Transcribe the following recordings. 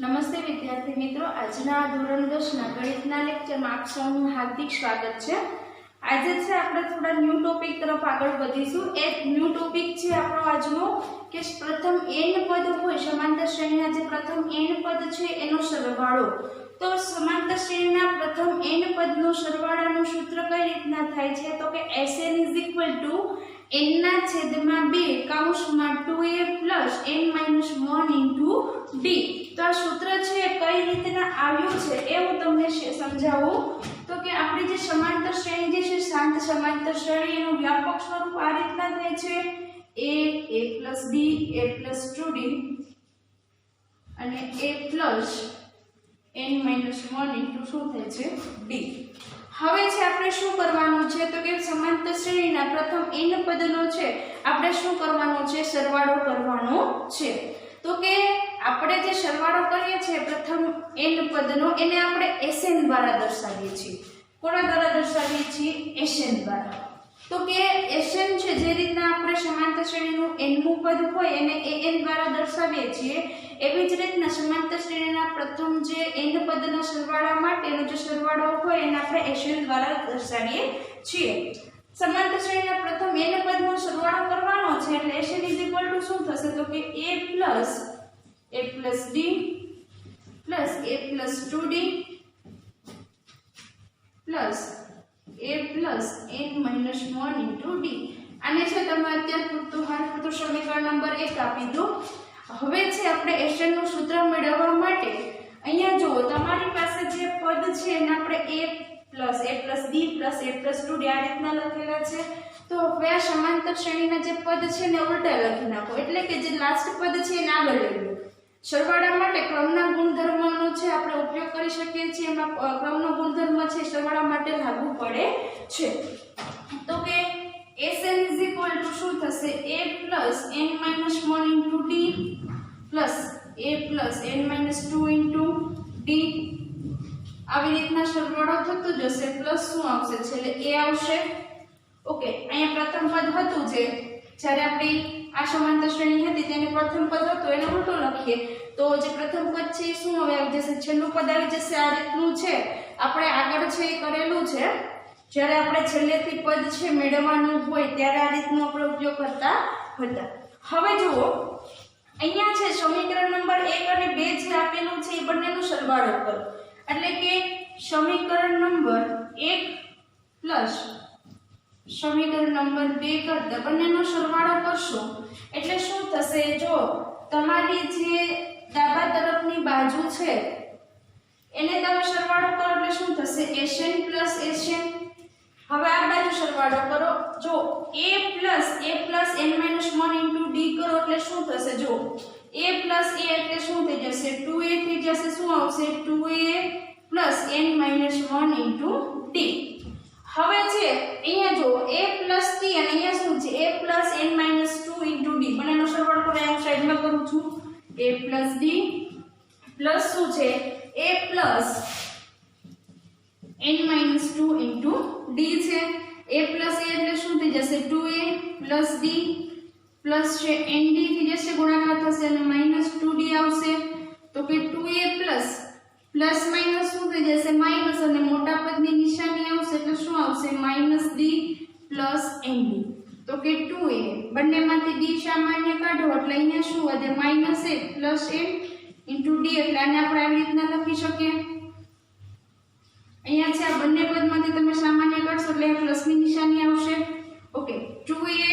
નમસ્તે વિદ્યાર્થી મિત્રો, આજના ધોરણ 10 ના ગણિતના લેક્ચરમાં આપ સૌનું હાર્દિક સ્વાગત છે। આજે છે આપણે થોડા ન્યૂ ટોપિક તરફ આગળ વધીશું। એક ન્યૂ ટોપિક છે આપણો આજનો કે પ્રથમ n પદ હોય સમાંતર શ્રેણીના જે પ્રથમ n પદ છે એનો સરવાળો। તો સમાંતર શ્રેણીના પ્રથમ n પદનો સરવાળાનું સૂત્ર કઈ રીતના થાય છે તો કે Sn n ના છેદમાં 2 કૌંસમાં 2a n - 1 d। તો આ સૂત્ર છે કઈ રીતના આવ્યું છે એ હું તમને સમજાવું। તો કે આપણી જે સમાંતર શ્રેણી જે છે શાંત સમાંતર શ્રેણી એનું વ્યાપક સ્વરૂપ આ રીતના થાય છે a b a 2d અને a n - 1 શું થાય છે d। હવે છે આપણે શું કરવાનું છે તો કે સમાંતર શ્રેણીના પ્રથમ n પદનો છે આપણે શું કરવાનું છે સરવાળો કરવાનો છે। તો કે આપણે જે સરવાળો કરીએ છીએ પ્રથમ n પદનો એને આપણે Sn દ્વારા દર્શાવીએ છીએ। કોના દ્વારા દર્શાવીએ છીએ Sn દ્વારા। તો કે Sn છે જે રીતના આપણે સમાંતર શ્રેણીનું nમું પદ હોય એને an દ્વારા દર્શાવીએ છીએ એવી જ રીતના સમાંતર શ્રેણીના પ્રથમ જે n પદના સરવાળા માટેનો જે સરવાળો હોય એને આપણે Sn દ્વારા દર્શાવીએ છીએ। સમાંતર શ્રેણીના પ્રથમ n પદનો સરવાળો કરવાનો છે એટલે Sn શું થશે તો કે a d a 2d a n - 1 d। આને છે તમે અત્યાર પૂરતું હાલ પૂરતું સમીકરણ નંબર 1 આપી દો। હવે છે આપણે Sn નું સૂત્ર મેળવવા માટે અહીંયા જુઓ તમારી પાસે જે પદ છે એને આપણે a d a 2d આ રીતના લખેલા છે। તો હવે આ સમાંતર શ્રેણીના જે પદ છે ને ઉલટા લખી નાખો એટલે કે જે લાસ્ટ પદ છે એને આગળ લઈ લો। સરવાળા માટે ક્રમના ગુણધર્મનો છે આપણે ઉપયોગ કરી શકીએ છીએ। એમાં ક્રમનો ગુણધર્મ છે સરવાળા માટે લાગુ પડે છે। તો કે Sn શું થશે a n - 1 d a n - 2 d આવી રીતના સરવાળો થતો જશે પ્લસ શું આવશે છેલ્લે a આવશે। ઓકે, અહીંયા પ્રથમ પદ હતું જે જ્યારે આપણી આ સમાંતર શ્રેણી હતી તેનું પ્રથમ પદ હતું એને ઉલટો લખીએ તો જે પ્રથમ પદ છે એ શું હવે આવી જશે છેલ્લું પદ આવી જશે। આ રીતનું છે આપણે આગળ છે એ કરેલું છે। જ્યારે આપણે છેલ્લેથી પદ છે મેળવવાનું હોય ત્યારે આ રીતનો આપણે ઉપયોગ કરતા હતા। હવે જુઓ અહીંયા છે સમીકરણ નંબર 1 અને 2 જે આપેલું છે એ બંનેનો સરવાળો કરો એટલે કે સમીકરણ નંબર 1 પ્લસ સમીકરણ નંબર 2 કરતા બંનેનો સરવાળો કરશો એટલે શું થશે જો તમારી જે ડાબા તરફની બાજુ છે એને તમે સરવાળો કરો એટલે શું થશે Sn Sn। હવે આ બાજુ સરવાળો કરો જો a n - 1 d કરો એટલે શું થશે જો a એટલે શું થઈ જશે 2a થઈ જશે શું આવશે 2a n - 1 d। હવે છે અહીંયા જો a t અને અહીંયા શું છે a n - 2 d બંનેનો સરવાળો કરો હું સાઈડમાં કરું છું a d પ્લસ શું છે a n - 2 d છે a એટલે શું થઈ જશે 2a d પ્લસ છે nd થઈ જશે ગુણાકાર થશે અને -2d આવશે। તો કે 2a પ્લસ માઈનસ શું થઈ જશે માઈનસ અને મોટા પદની નિશાની આવશે એટલે શું આવશે -d nd। તો કે 2a બંનેમાંથી d સામાન્ય કાઢો એટલે અહીંયા શું વધે -a n * d એટલે આને આપણે આવી રીતના લખી શકીએ। અહીંયા છે આ બંને પદમાંથી તમે સામાન્ય કાઢશો એટલે પ્લસની નિશાની આવશે। ઓકે 2a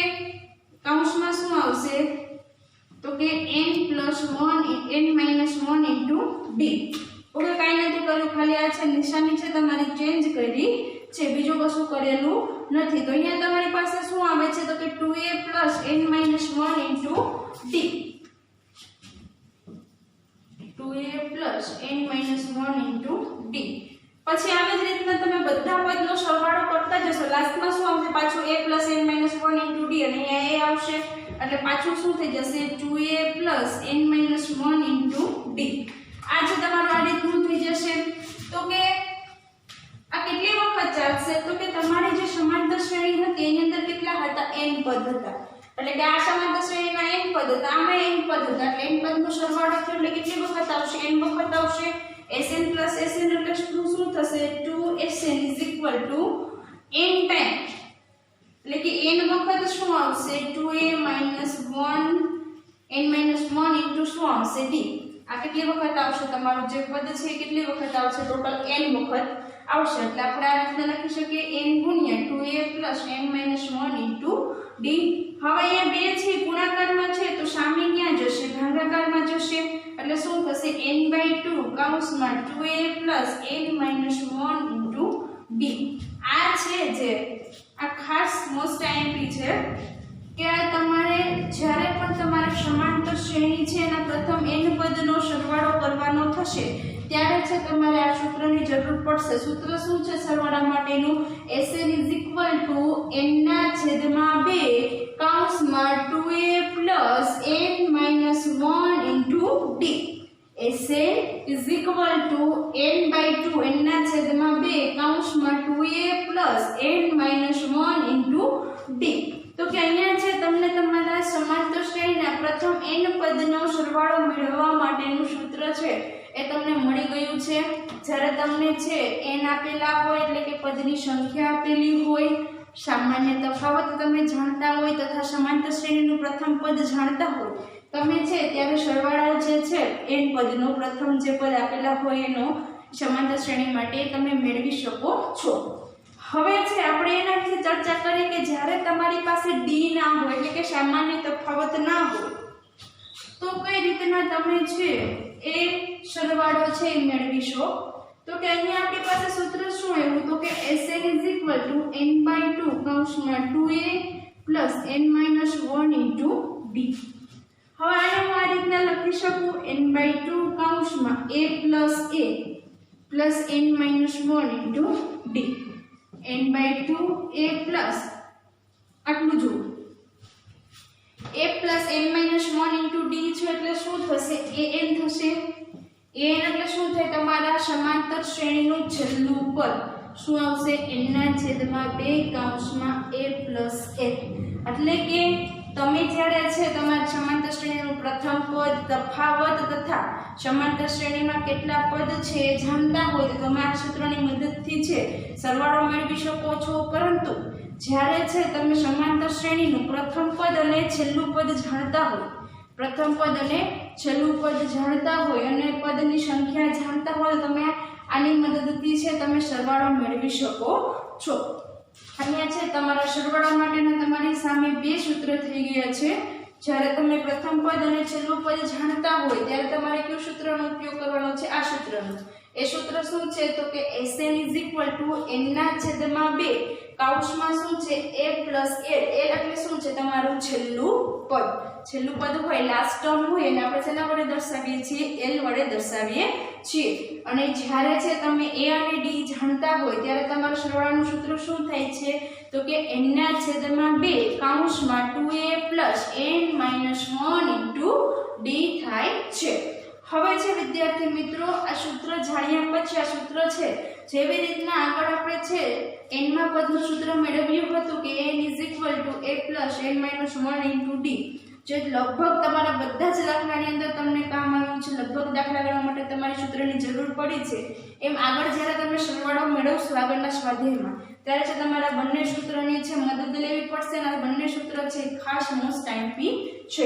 કૌંસમાં શું આવશે તો કે n - 1 d। ઓકે કાંઈ નથી કર્યું ખાલી આ છે નિશાની છે તમારી ચેન્જ કરી છે બીજું કશું કરેલું નથી। તો અહીંયા તમારી પાસે શું આવે છે તો કે 2a n - 1 d 2a n - 1 d। પછી આવી જ રીતના તમે બધા પદનો સરવાળો કરતા જશો લાસ્ટમાં શું આવશે પાછું a n - 1 d અને અહીંયા a આવશે એટલે પાછું શું થઈ જશે 2a n - 1 d। આ છે તમારું આ રીતનું થઈ જશે। તો કે આ કેટલી વખત ચાલશે તો કે તમારી જે સમાંતર શ્રેણી હતી એની અંદર કેટલા હતા n પદ હતા એટલે કે આ સમાંતર શ્રેણીમાં n પદ હતા આમાં n પદ હતા એટલે n પદનો સરવાળો થયો એટલે કેટલી વખત આવશે n વખત આવશે Sn plus Sn એટલે શું થશે 2Sn is equal to n time એટલે કે n વખત શું આવશે 2a minus 1 n minus 1 into શું આવશે d આ કેટલી વખત આવશે તમારું જે પદ છે કેટલી વખત આવશે ટોટલ n વખત આવશે એટલે આપણે આ રીતના લખી શકીએ n ગુણ્યા 2a plus n minus 1 into d હવે અહીંયા બે છે ગુણાકારમાં છે તો સામે ક્યાં જશે ભાગાકારમાં જશે એટલે શું થશે n/2 કૌંસમાં 2a plus n minus 1 into d આ છે જે આ ખાસ મોસ્ટ આઈએમપી છે કે આ તમારે જ્યારે પણ તમારે સમાંતર શ્રેણી છે એના પ્રથમ n પદનો સરવાળો કરવાનો થશે ત્યારે છે તમારે આ સૂત્રની જરૂર પડશે સૂત્ર શું છે સરવાળા માટેનું Sn n/2 કૌંસમાં 2a plus n minus 1 into d Sn n/2 n/2 કૌંસમાં 2a plus n minus 1 into d તો કે અહીંયા છે તમને તમારા સમાંતર શ્રેણીના પ્રથમ n પદનો સરવાળો મેળવવા માટેનું સૂત્ર છે એ તમને મળી ગયું છે જ્યારે તમને છે n આપેલા હોય એટલે કે પદની સંખ્યા આપેલી હોય સામાન્ય તફાવત તમે જાણતા હોય તથા સમાંતર શ્રેણીનું પ્રથમ પદ જાણતા હોય તમે છે ત્યારે સરવાળો જે છે n પદનો પ્રથમ જે પદ આપેલા હોય એનો સમાંતર શ્રેણી માટે તમે મેળવી શકો છો હવે છે આપણે એના વિશે ચર્ચા કરીએ કે જ્યારે તમારી પાસે d ના હોય એટલે કે સામાન્ય તફાવત ના હોય તો કઈ રીતના તમે છે એ સરવાળો છે એ મેળવીશો તો કે અહીંયા આપણી પાસે સૂત્ર શું આવ્યું તો કે Sn n/2 કૌંસમાં 2a plus n minus 1 into d હવે આને હું આ રીતના લખી શકું n/2 કૌંસમાં a plus n minus 1 into d n/2 a plus આટલું જુઓ a plus n minus 1 into d છે એટલે શું થશે an થશે an એટલે શું થાય તમારા સમાંતર શ્રેણીનું છેલ્લું પદ શું આવશે n/2 કૌંસમાં a plus n એટલે કે તમે જ્યારે છે તમારા સમાંતર શ્રેણીનું પ્રથમ પદ તફાવત તથા સમાંતર શ્રેણીમાં કેટલા પદ છે એ જાણતા હોય તો તમે આ સૂત્રની મદદથી છે સરવાળો મેળવી શકો છો પરંતુ જ્યારે છે તમે સમાંતર શ્રેણીનું પ્રથમ પદ અને છેલ્લું પદ જાણતા હોય પ્રથમ પદ અને છેલ્લું પદ જાણતા હોય અને પદની સંખ્યા જાણતા હોય તો તમે આની મદદથી છે તમે સરવાળો મેળવી શકો છો અહીંયા છે તમારા સરવાળા માટેના તમારી સામે બે સૂત્ર થઈ ગયા છે જ્યારે તમે પ્રથમ પદ અને છેલ્લું પદ જાણતા હોય ત્યારે તમારે કયું સૂત્રનો ઉપયોગ કરવાનો છે આ સૂત્રનો એ સૂત્ર શું છે તો કે Sn n/2 કૌંસમાં શું છે a plus l એટલે શું છે તમારું છેલ્લું પદ હોય લાસ્ટ ટર્મ હોય એને આપણે શેના વડે દર્શાવીએ છીએ l વડે દર્શાવીએ છીએ અને જ્યારે છે તમે a અને d જાણતા હોય ત્યારે તમારું સરવાળાનું સૂત્ર શું થાય છે તો કે n/2 કૌંસમાં 2a plus n minus 1 into d થાય છે હવે છે વિદ્યાર્થી મિત્રો આ સૂત્ર જાણ્યા પછી આ સૂત્ર છે જેવી રીતના આગળ આપણે છે n માં પદનું સૂત્ર મેળવ્યું હતું કે n a plus n minus 1 into d જે લગભગ તમારા બધા જ દાખલાની અંદર તમને કામ આવ્યું છે લગભગ દાખલા ગણવા માટે તમારી સૂત્રની જરૂર પડી છે એમ આગળ જ્યારે તમે સરવાળો મેળવશો આગળના સ્વાધ્યાયમાં ત્યારે છે તમારા બંને સૂત્રની છે મદદ લેવી પડશે અને આ બંને સૂત્ર છે ખાસ મોસ્ટ આઈએમપી છે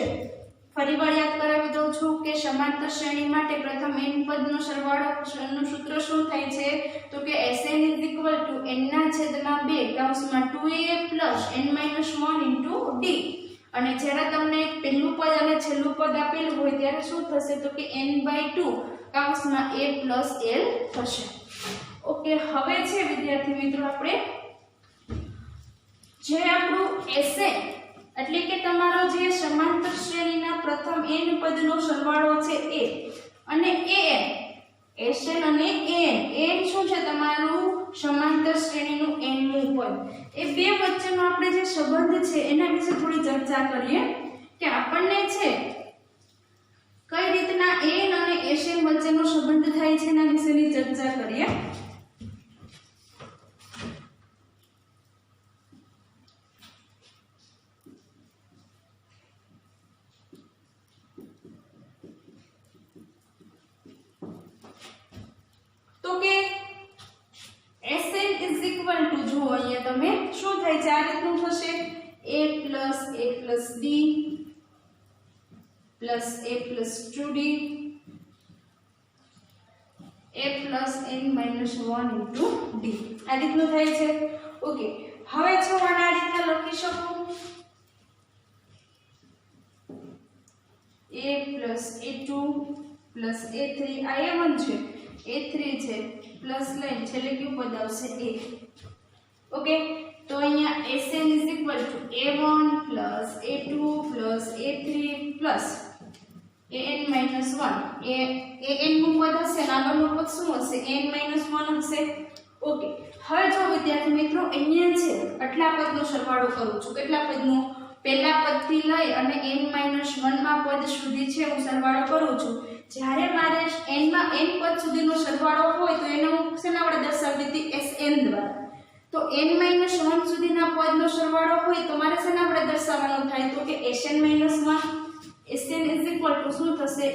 ફરીવાર યાદ કરાવી દઉં છું કે સમાંતર શ્રેણી માટે પ્રથમ n પદનો સરવાળોનું સૂત્ર શું થાય છે તો કે Sn n/2 કૌંસમાં 2a plus n minus 1 into d અને જ્યારે તમને પહેલું પદ અને છેલ્લું પદ આપેલું હોય ત્યારે શું થશે તો કે n/2 કૌંસમાં a plus l થશે ઓકે હવે છે વિદ્યાર્થી મિત્રો આપણે જે આપણું Sn એટલે કે તમારો જે સમાંતર શ્રેણીના પ્રથમ n પદનો સરવાળો છે એ અને an Sn અને an શું છે તમારું સમાંતર શ્રેણીનું n મું પદ એ બે વચ્ચેનો આપણે જે સંબંધ છે એના વિશે થોડી ચર્ચા કરીએ કે આપણને છે કઈ રીતના n અને Sn વચ્ચેનો સંબંધ થાય છે એના વિશેની ચર્ચા કરીએ તો કે Sn ઇઝ ઇક્વલ ટુ જો અહીંયા તમે શું થાય છે, આ રીતનું થશે a plus d plus a plus 2d a plus n minus 1 into d આ રીતનું થાય છે. ઓકે, હવે જો આના રીતના લખી શકું a plus a2 plus a3 આ a1 છે, a3 છે, પ્લસ લાઈન છેલ્લે કયું પદ આવશે a. ઓકે, તો અહીંયા Sn is equal to a1 plus a2 plus a3 plus an minus 1 A an નું પદ હશે, નાનું પદ શું હશે, n માઇનસ 1 હશે. ઓકે, હવે જો વિદ્યાર્થી મિત્રો અહીંયા છે આટલા પદનો સરવાળો કરું છું, કેટલા પદનો, પહેલા પદથી લઈ અને n માઇનસ 1 માં પદ સુધી છે હું સરવાળો કરું છું. જ્યારે મારે n માં n પદ સુધીનો સરવાળો હોય તો એને હું શેના વડે દર્શાવતી હતી, Sn દ્વારા. તો n માઇનસ 1 સુધીના પદનો સરવાળો હોય તો મારે શેના વડે દર્શાવવાનું થાય, તો કે Sn minus 1. Sn is equal to શું થશે,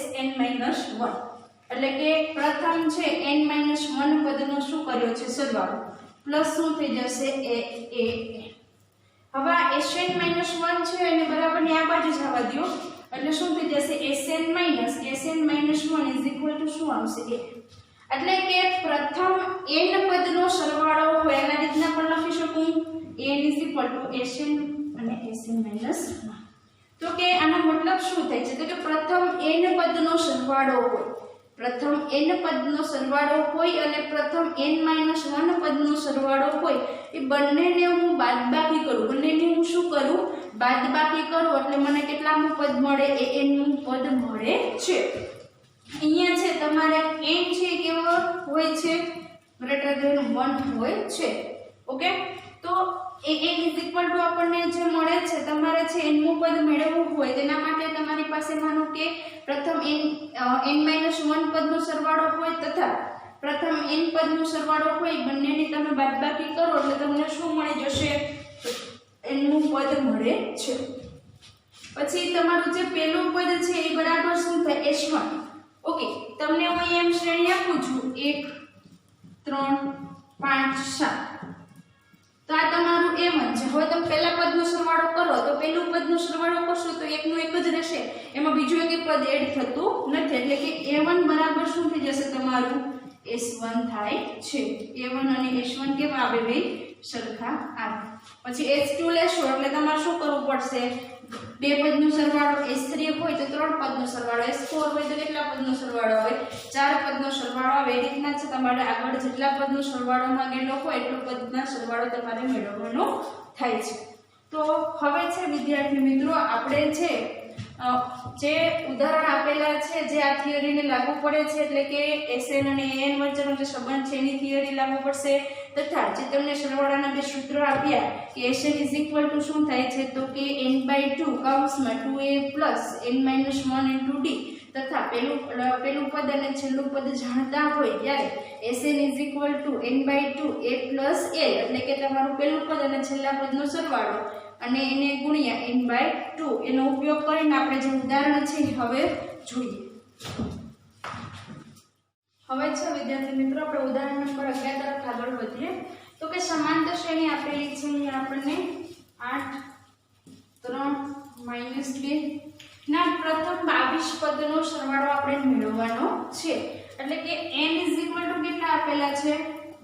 Sn માઇનસ 1 એટલે કે પ્રથમ છે n માઇનસ 1 પદનો શું કર્યો છે સરવાળો, પ્લસ શું થઈ જશે a. હવે આ Sn માઇનસ 1 છે એને બરાબરની આ બાજુ જવા દો એટલે શું થઈ જશે, Sn minus 1 is equal to શું આવશે a. એટલે કે પ્રથમ n પદનો સરવાળો હોય એના રીતના પણ લખી શકું, n is equal to Sn અને Sn માઇનસ 1. તો કે આનો મતલબ શું થાય છે, તો કે પ્રથમ n પદનો સરવાળો હોય, પ્રથમ n પદનો સરવાળો હોય અને પ્રથમ n માઇનસ 1 પદનો સરવાળો હોય એ બંનેને હું બાદબાકી કરું, બંનેને હું શું કરું, બાદબાકી કરું એટલે મને કેટલામું પદ મળે, an નું પદ મળે છે. અહીંયા છે તમારે n છે કેવો હોય છે, ગ્રેટર ધેન 1 હોય છે. ઓકે, તો an ઇઝ ઇક્વલ ટુ આપણને જે મળે છે, તમારે છે n નું પદ મેળવવું હોય તેના માટે તમારી પાસે માનો કે પ્રથમ n માઇનસ 1 પદનો સરવાળો હોય તથા પ્રથમ n પદનો સરવાળો હોય બંનેની તમે બાદબાકી કરો એટલે તમને શું મળી જશે, n નું પદ મળે છે. પછી તમારું જે પહેલું પદ છે એ બરાબર શું થાય, S1. ઓકે, તમને હું એમ શ્રેણી આપું છું 1 3 5 7, તો આ તમારું a1 છે. હવે તમે પહેલા પદનો સરવાળો કરો તો પહેલું પદનો સરવાળો કરશો તો એકનું એક જ રહેશે, એમાં બીજું એક પદ એડ થતું નથી એટલે કે a1 બરાબર શું થઈ જશે, તમારું S1 થાય છે. a1 અને S1 કેવા આવે, બે સરખા આવે. પછી S2 લેશો એટલે તમારે શું કરવું પડશે, બે પદનો સરવાળો, S3 હોય તો ત્રણ પદનો સરવાળો, S4 હોય તો કેટલા પદનો સરવાળો આવે, ચાર પદનો સરવાળો આવે. એ રીતના છે તમારે આગળ જેટલા પદનો સરવાળો માંગેલો હોય એટલો પદના સરવાળો તમારે મેળવવાનો થાય છે. તો હવે છે વિદ્યાર્થી મિત્રો આપણે છે જે ઉદાહરણ આપેલા છે જે આ થિયરીને લાગુ પડે છે એટલે કે Sn અને An વચ્ચેનો જે સંબંધ છે એની થિયરી લાગુ પડશે તથા જે તમને સરવાળાના બે સૂત્રો આપ્યા કે Sn ઇઝ ઇક્વલ ટુ શું થાય છે તો કે n/2 કૌંસમાં 2a plus n-1 into d તથા પેલું પદ અને છેલ્લું પદ જાણતા હોય ત્યારે Sn is equal to n/2 a plus a એટલે કે તમારું પેલું પદ અને છેલ્લા પદનો સરવાળો અને એને ગુણ્યા n/2 એનો ઉપયોગ કરીને આપણે જે ઉદાહરણ છે હવે જોઈએ. હવે છે વિદ્યાર્થી મિત્રો આપણે ઉદાહરણ નંબર 11 તરફ આગળ વધીએ. તો કે સમાંતર શ્રેણી આપેલી છે અહીંયા આપણને 8 3 -2 ના પ્રથમ 22 પદનો સરવાળો આપણે મેળવવાનો છે. એટલે કે n ઇઝ ઇક્વલ ટુ કેટલા આપેલા છે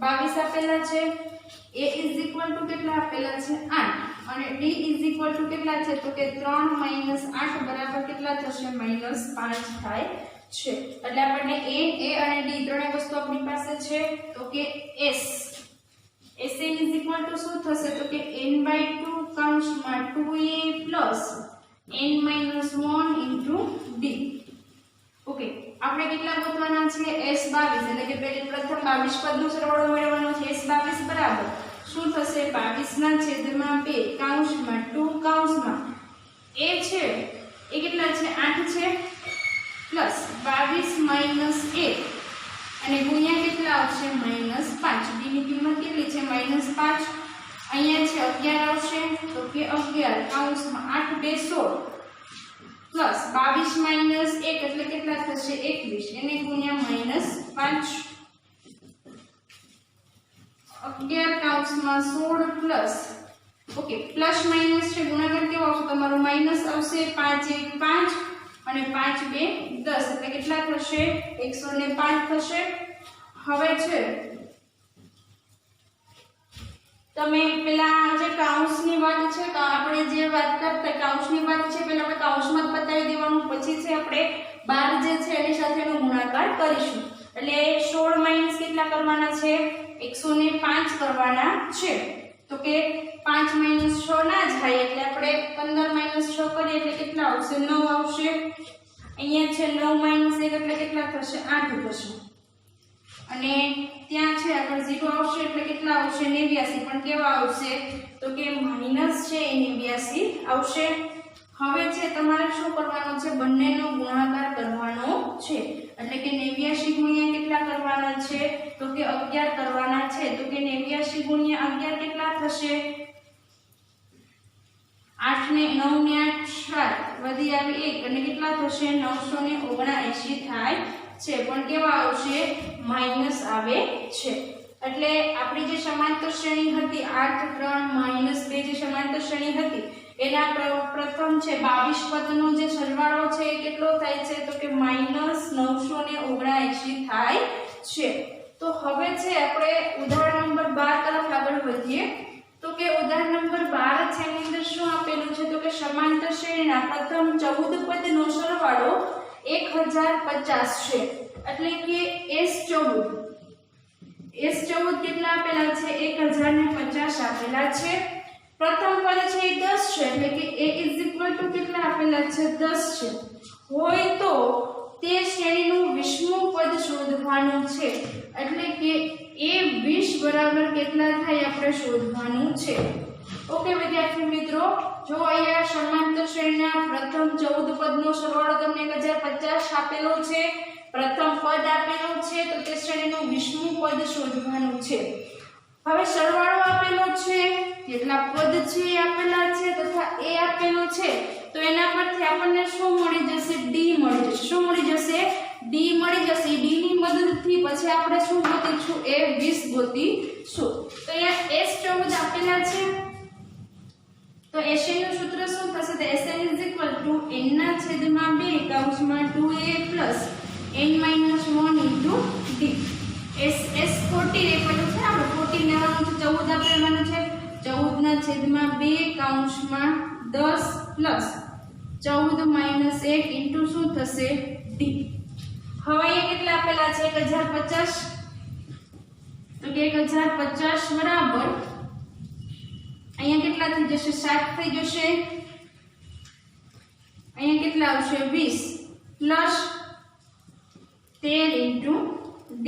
22 આપેલા છે, a ઇઝ ઇક્વલ ટુ કેટલા આપેલા છે 8 અને d ઇઝ ઇક્વલ ટુ કેટલા છે તો કે 3 - 8 બરાબર કેટલા થશે -5 થાય છે. એટલે આપણને a અને d ત્રણેય વસ્તુ આપણી પાસે છે તો કે Sn ઇઝ ઇક્વલ ટુ શું થશે તો કે n/2 કૌંસમાં 2a plus n-1 into d. Okay, આપણે કેટલા ગોતવાના છે S22 એટલે કે પહેલી પ્રથમ 22 પદનો સરવાળો મેળવવાનો છે. S22 બરાબર શું થશે 22 ના છેદમાં 2 કૌંસમાં 2 કૌંસમાં a છે એ કેટલા છે 8 છે પ્લસ 22 માઈનસ 1 અને ગુણ્યા કેટલા આવશે -5. d ની કિંમત કેટલી છે -5. અહીંયા છે 11 આવશે તો કે 11 કૌંસમાં 8 2 16 પ્લસ 22 માઈનસ 1 એટલે કેટલા થશે 21 એને ગુણ્યા -5. 5 11 કૌંસમાં 16 પ્લસ ઓકે પ્લસ માઇનસ છે ગુણાકાર કેવો આવશે તમારો માઇનસ આવશે 5 1 5 અને 5 2 10 એટલે કેટલા થશે 105 થશે હવે છે તમે પેલા જે કૌંસની વાત છે કે આપણે જે વાત કરતા કૌંસની વાત છે પેલા આપણે કૌંસમાં જ બતાવી દેવાનું પછી છે આપણે 12 જે છે એની સાથેનો ગુણાકાર કરીશું એટલે 16 માઈનસ કેટલા કરવાના છે 105 કરવાના છે તો કે 5 માઈનસ 6 ના જાય એટલે આપણે 15 - 6 કરીએ એટલે કેટલા આવશે 9 આવશે અહીંયા છે 9 - 1 એટલે કેટલા થશે 8 થશે અને ત્યાં છે આગળ 0 આવશે એટલે કેટલા આવશે 89 પણ કેવા આવશે તો કે માઈનસ છે એ 89 આવશે હવે છે તમારે શું કરવાનું છે બંનેનો ગુણાકાર કરવાનો છે એટલે કે 89 ગુણ્યા કેટલા કરવાના છે તો કે 11 કરવાના છે તો કે 89 ગુણ્યા 11 કેટલા થશે 8 ને 9 ને 8 7 વધી આવી 1 અને કેટલા થશે 979 થાય છે પણ કેવા આવશે માઈનસ આવે છે એટલે આપણી જે સમાંતર શ્રેણી હતી 8 3 -2 જે સમાંતર શ્રેણી હતી એના પ્રથમ છે 22 પદનો જે સરવાળો છે એ કેટલો થાય છે તો કે -979 થાય છે તો હવે છે આપણે ઉદાહરણ નંબર 12 તરફ આગળ વધીએ તો કે ઉદાહરણ નંબર 12 છે એની અંદર શું આપેલું છે તો કે સમાંતર શ્રેણીના પ્રથમ 14 પદનો સરવાળો 1050 છે એટલે કે S14 કેટલા આપેલા છે 1050 આપેલા છે પ્રથમ પદ છે એ 10 છે એટલે કે a કેટલા આપેલા છે 10 છે હોય તો તે શ્રેણીનું 20મું પદ શોધવાનું છે એટલે કે a 20 બરાબર કેટલા થાય આપણે શોધવાનું છે ઓકે વિદ્યાર્થી મિત્રો જો અહીંયા સમાંતર શ્રેણીના પ્રથમ 14 પદનો સરવાળો તમને 1050 આપેલો છે પ્રથમ પદ આપેલો છે તો તે શ્રેણીનું 20મું પદ શોધવાનું છે હવે સરવાળો આપેલો છે કેટલા પદ છે એ આપેલા છે તથા a આપેલો છે તો એના પરથી આપણને શું મળી જશે d મળી જશે શું મળી જશે d મળી જશે d ની મદદથી પછી આપણે શું ગોતીશું a 20 ગોતીશું તો અહીંયા S14 આપેલા છે તો SN નું સૂત્ર શું થશે તો SN n ના છેદમાં 2 કૌંસમાં 2a n - 1 d S14 એ પેલું છે આપણે 14 લેવાનું છે 14 આપેલું છે 14 ના છેદમાં 2 કૌંસમાં 10 14 - 1 શું થશે d હવે અહીંયા કેટલા આપેલા છે 1050 તો કે 1050 બરાબર અહીંયા કેટલા થઈ જશે 7 થઈ જશે અહીંયા કેટલા આવશે 20 13 d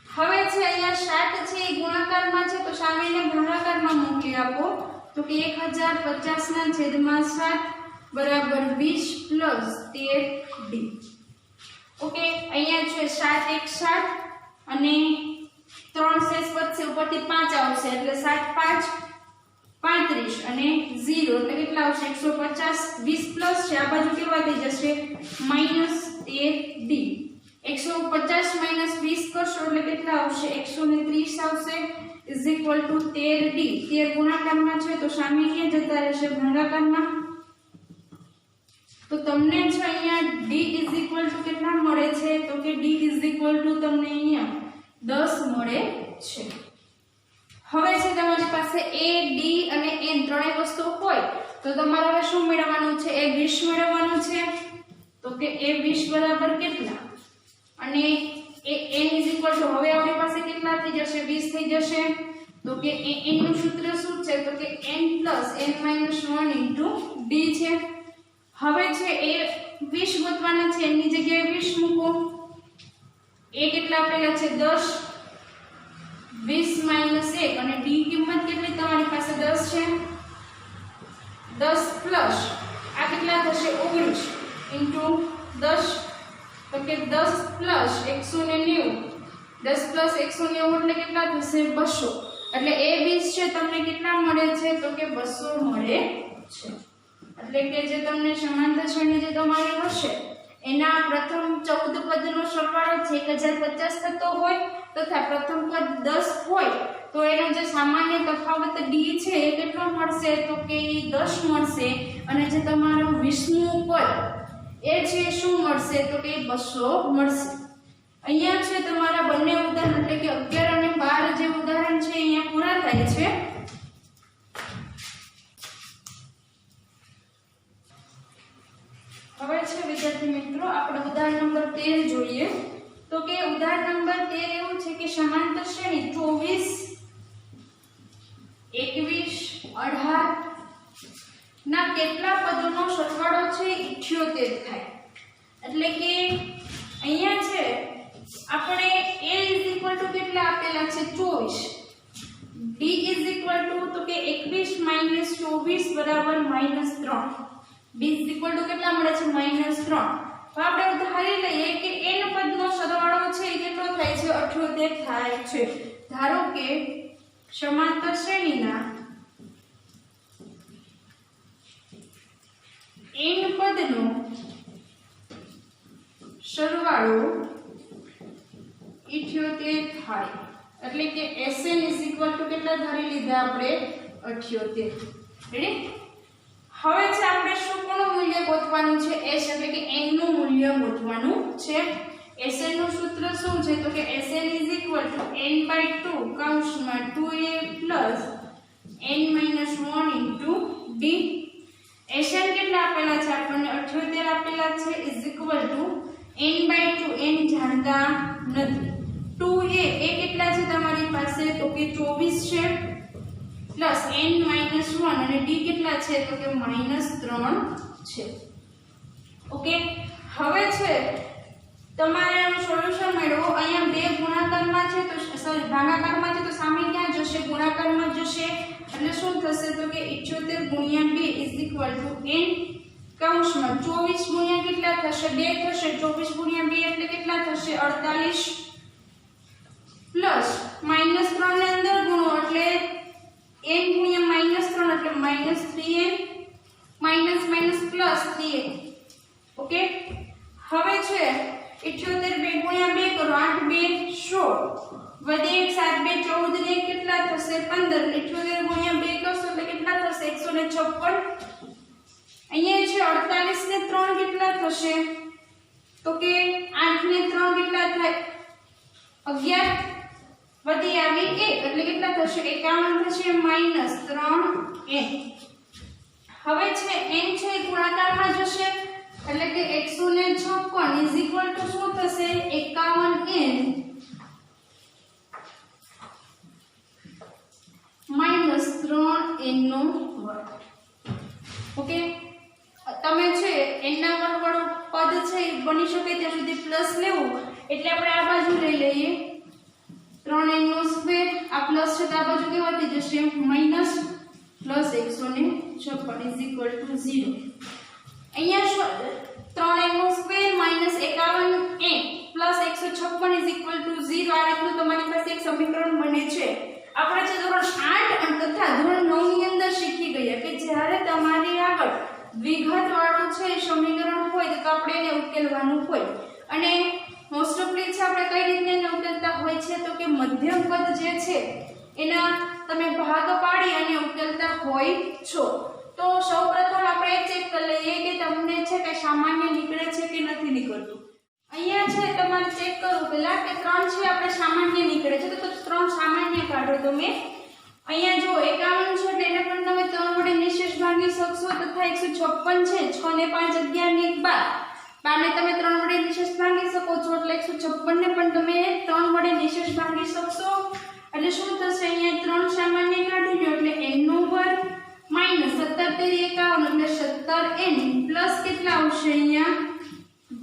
હવે છે અહીંયા 7 છે એ ગુણાકારમાં છે તો સામેને ભાગાકારમાં મૂકી આપો તો કે 1050 ના છેદમાં 7 બરાબર 20 13d ઓકે અહીંયા છે 7 1 7 અને 3 શેષ વધશે ઉપરથી 5 આવશે એટલે 7 5 35 અને 0 એટલે કેટલા આવશે 150 20 છે આ બાજુ કેવા થઈ જશે -13d 150 - 20 કરશો એટલે કેટલા આવશે 130 આવશે = 13d 13 ગુણાકારમાં છે તો સામે ક્યાં જતા રહેશે ભાગાકારમાં તો તમને છે અહીંયા d કેટલા મળે છે તો કે d તમને અહીંયા 10 મળે છે હવે છે તમારી પાસે a d અને n ત્રણેય વસ્તુ હોય તો તમારે હવે શું મેળવવાનું છે a 20 મેળવવાનું છે તો કે a 20 બરાબર કેટલા અને n હવે આપણી પાસે કેટલા થઈ જશે 20 થઈ જશે તો કે n નું સૂત્ર શું છે તો કે n + n - 1 d છે હવે છે એ 20 ગોતવાના છે એની જગ્યાએ 20 મૂકો a કેટલા આપેલા છે 10 20 - 1 અને d કિંમત કેટલી તમારી પાસે 10 છે 10 પ્લસ આ કેટલા થશે 19 * 10 તો કે 10 + 190 10 + 190 એટલે કેટલા થશે 200 એટલે a 20 છે તમને કેટલા મળે છે તો કે 200 મળે છે એટલે કે જે તમને સમાંતર શ્રેણી જે તમારી હશે એના પ્રથમ 14 14 પદનો સરવાળો 1050 થતો હોય તથા પ્રથમ પદ 10 હોય તો એનો જે સામાન્ય તફાવત d છે એ કેટલો મળશે તો કે 10 મળશે અને જે તમારું 20મું પદ એ છે શું મળશે તો કે 200 મળશે। અહીંયા છે તમારા બંને ઉદાહરણ એટલે કે 11 અને 12 જે ઉદાહરણ છે અહીંયા પૂરા થાય છે। હવે છે વિદ્યાર્થી મિત્રો આપણે ઉદાહરણ નંબર 13 જોઈએ તો કે ઉદાહરણ નંબર 13 એવું છે કે સમાંતર શ્રેણી 24 21 18 ના કેટલા પદોનો સરવાળો છે 78 થાય। એટલે કે અહીંયા છે આપણે a કેટલા આપેલા છે 24 d તો કે 21 - 24 બરાબર -3 b કેટલા મળે છે -3। તો આપણે ધારી લઈએ કે n પદનો સરવાળો છે એ કેટલો થાય છે 78 થાય છે। ધારો કે સમાંતર શ્રેણીના n પદનો સરવાળો 78 થાય એટલે કે Sn કેટલા ધારી લીધા આપણે 78। રેડી। હવે છે આપણે શું કોનું મૂલ્ય ગોતવાનું છે s એટલે કે n નું મૂલ્ય ગોતવાનું છે। Sn નું સૂત્ર શું છે તો કે Sn n/2 કૌંસમાં 2a n - 1 d। Sn કેટલા આપેલા છે આપણને 78 આપેલા છે n/2 n જાણતા નથી 2a એ કેટલા છે તમારી પાસે તો કે 24 છે n - 1 અને d કેટલા છે તો કે -3 છે। ઓકે। હવે છે તમારે આનું સોલ્યુશન મેળવો। અહીંયા બે ગુણાકારમાં છે તો સોરી ભાગાકારમાં છે તો સામે ક્યાં જશે ગુણાકારમાં જશે એટલે શું થશે તો કે 78 * 2 n કૌંસમાં 24 ગુણ્યા કેટલા થશે 2 થશે 24 ગુણ્યા 2 એટલે કેટલા થશે 48 પ્લસ -3 ને અંદર ગુણો એટલે n ગુણ્યા -3 એટલે -3n minus plus 3n। Okay. હવે છે 78 2 ગુણ્યા 2 કરો 8 2 16 વધે 1 7 2 14 ને કેટલા થશે 15 78 ગુણ્યા 2 કરશો એટલે કેટલા થશે 156। અહીંયા છે 48 ને 3 કેટલા થશે તો કે 8 ને 3 કેટલા થાય 11 વધી આવી 1 એટલે કેટલા થશે 51 થશે -3n। હવે છે n છે ગુણાકારમાં જશે એટલે કે 156 શું થશે 51n -3n નો વર્ગ। ઓકે। તમે છે n ના વર્ગ વાળું પદ છે એ બની શકે ત્યાં સુધી પ્લસ લેવું એટલે આપણે આ બાજુ લઈ લઈએ 3n નો સ્ક્વેર આ પ્લસ છે તો આ બાજુ કેવા થઈ જશે માઈનસ પ્લસ 156 0। અહીંયા 3n નો સ્ક્વેર -51n પ્લસ 156 0 આ રીતનું તમારી પાસે એક સમીકરણ બને છે। આપણે જે ધોરણ 8 તથા ધોરણ 9 ની અંદર શીખી ગયા કે જ્યારે તમારી આગળ દ્વિઘાત વાળું છે સમીકરણ હોય તો આપણે એને ઉકેલવાનું હોય અને મોસ્ટ ઓફલી છે આપણે કઈ રીતે એને ઉકેલતા હોય છે તો કે મધ્યમ પદ જે છે એના તમે ભાગ પાડી અને ઉકેલતા હોય છો। તો સૌપ્રથમ આપણે ચેક કરી લઈએ કે તમને છે કે સામાન્ય નીકળે છે કે નથી નીકળતું। અહીંયા છે તમારે ચેક કરવું પહેલા કે 3 છે આપણે સામાન્ય નીકળે છે તો 3 સામાન્ય કાઢો તમે। અહીંયા જો 51 છે એટલે એને પણ તમે 3 વડે નિશેષ ભાગી શકશો તથા 156 છે 6 ને 5 11 ને 12 ને તમે 3 વડે નિશેષ ભાગી શકો છો એટલે 156 ને પણ તમે 3 વડે નિશેષ ભાગી શકશો એટલે શું થશે અહીંયા 3 સામાન્ય કાઢી લો એટલે n નો વર્ગ -17 તેરી 51 એટલે 17n પ્લસ કેટલા આવશે અહીંયા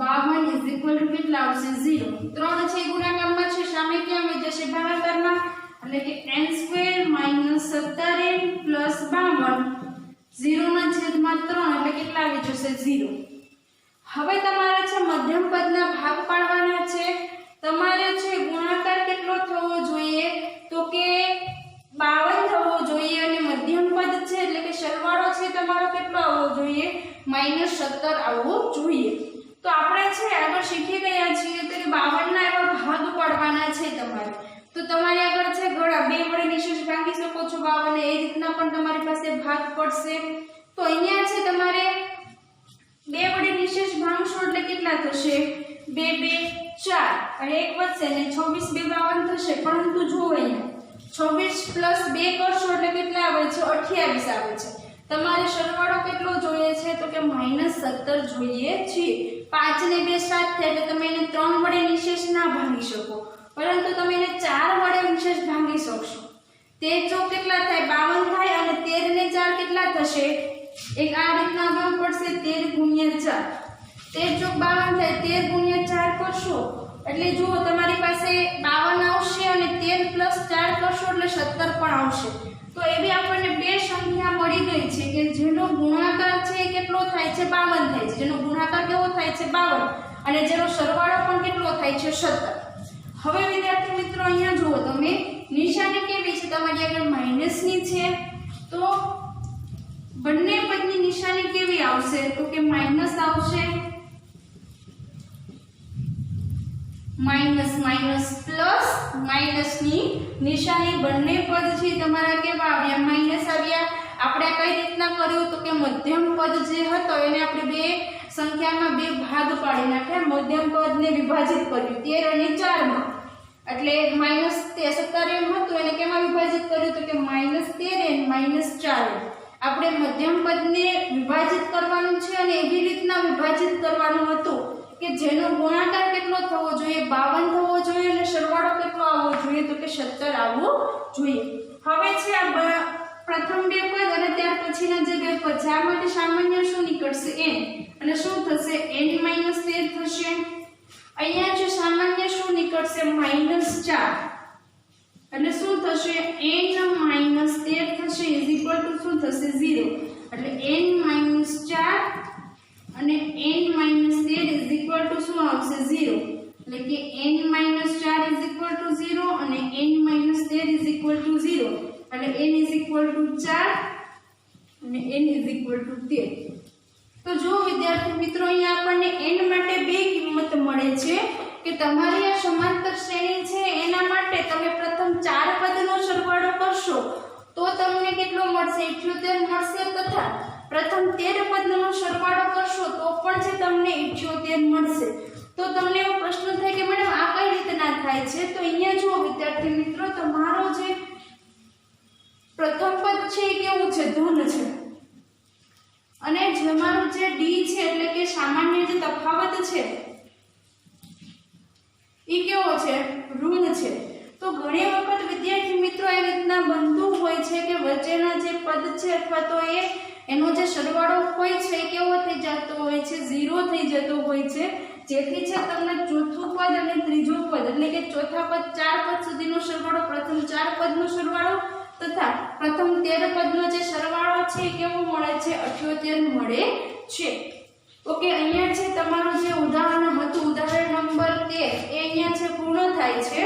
52 કેટલા આવશે 0। 3 છે ગુણાકારમાં છે સામે ક્યાં આવી જશે ભાગાકારમાં એટલે કે n² - 17n + 52 0 ના છેદમાં 3 એટલે કેટલા આવી જશે 0। હવે તમારે છે મધ્યમ પદના ભાગ પાડવાના છે। તમારે છે ગુણાકાર કેટલો થવો જોઈએ તો કે 52 થવો જોઈએ અને મધ્યમ પદ છે એટલે કે સરવાળો છે તમારો કેટલો આવવો જોઈએ -17 આવવો જોઈએ। તો આપણે છે આગળ શીખી ગયા ભાગ પડશે તો અહીંયા છે તમારે 2 વડે નિશેષ ભાગશો એટલે કેટલા થશે 2 2 4 અને 1 વધશે ને 26 2 52 થશે પરંતુ જો અહીંયા 26 + 2 કરશો એટલે કેટલા આવે છે 28 આવે છે તમારે સરવાળો કેટલો જોઈએ છે તો કે -17 જોઈએ છે 5 ને 2 7 થાય એટલે તમે એને 3 વડે નિશેષ ના ભાગી શકો પરંતુ તમે એને 4 વડે નિશેષ ભાગી શકશો 13 ચોક કેટલા થાય 52 થાય અને 13 ને 4 કેટલા થશે એક આ રીતના ભાગ પડશે 13 * 4 13 ચોક 52 થાય 13 * 4 કરશો એટલે જુઓ તમારી પાસે 52 આવશે અને 13 + 4 કરશો એટલે 17 પણ આવશે તો એવી આપણને બે સંખ્યા મળી ગઈ છે કે જેનો ગુણાકાર છે એ કેટલો થાય છે 52 થાય છે જેનો ગુણાકાર કેવો થાય છે 52 અને જેનો સરવાળો પણ કેટલો થાય છે 17 હવે વિદ્યાર્થી મિત્રો અહીંયા જુઓ તમે નિશાની કેવી છે તમારી આગળ માઈનસની છે તો બંને પદની નિશાની કેવી આવશે તો કે માઈનસ આવશે માઈનસ માઈનસ પ્લસ માઈનસની નિશાની બંને પદ છે તમારા કેવા આવ્યા માઈનસ આવ્યા આપણે કઈ રીતના કર્યું તો કે મધ્યમ પદ જે હતો એને આપણે બે સંખ્યામાં બે ભાગ પાડી નાખ્યા મધ્યમ પદને વિભાજિત કર્યું 13 અને 4 માં એટલે -17 એમ હતું એને કેમાં વિભાજિત કર્યું તો કે -13 અને -4 આપણે મધ્યમ પદને વિભાજિત કરવાનું છે અને એવી રીતના વિભાજિત કરવાનું હતું કે જેનો ગુણાકાર કેટલો થવો જોઈએ 52 થવો જોઈએ અને સરવાળો કેટલો આવવો જોઈએ તો કે 17 આવવો જોઈએ હવે છે આ પ્રથમ બે પદ અને ત્યાર પછીના જે બે પદ છે આ માટે સામાન્ય શું નીકળશે n અને શું થશે n - 13 થશે અહીંયા જે સામાન્ય શું નીકળશે -4 એટલે શું થશે n - 13 થશે = શું થશે 0 એટલે n - 4 અને n - 13 શું આવશે 0 એટલે કે n - 4 0 અને n - 13 0 એટલે n 4 અને n 13 તો જો વિદ્યાર્થી મિત્રો અહીંયા આપણને n માટે બે કિંમત મળે છે કે તમારી આ સમાંતર શ્રેણી છે એના માટે તમે પ્રથમ 4 પદનો સરવાળો કરશો તો તમને કેટલો મળશે 78 મળશે તથા પ્રથમ 13 પદનો સરવાળો કરશો તો પણ જે તમને 78 મળશે તો તમને એવો પ્રશ્ન થાય કે મેડમ આ કઈ રીતે ના થાય છે તો અહીંયા જો વિદ્યાર્થી મિત્રો તમારો જે પ્રથમ પદ છે એ કેવું છે ધન છે અને તમારું જે d છે એટલે કે સામાન્ય જે તફાવત છે એ કેવો છે ઋણ છે તો ઘણી વખત વિદ્યાર્થી મિત્રો એ રીતના બનતું હોય છે કે વચ્ચેના જે પદ છે અથવા તો એનો જે સરવાળો હોય છે એ કેવો થઈ જતો હોય છે 0 થઈ જતો હોય છે જેથી છે તમને ચોથું પદ અને ત્રીજું પદ એટલે કે ચોથા પદ 4 પદ સુધીનો સરવાળો પ્રથમ 4 પદનો સરવાળો તથા પ્રથમ 13 પદનો જે સરવાળો છે એ કેવો મળે છે 78 મળે છે ઓકે અહીંયા છે તમારું જે ઉદાહરણ હતું ઉદાહરણ નંબર 13 એ અહીંયા છે પૂર્ણ થાય છે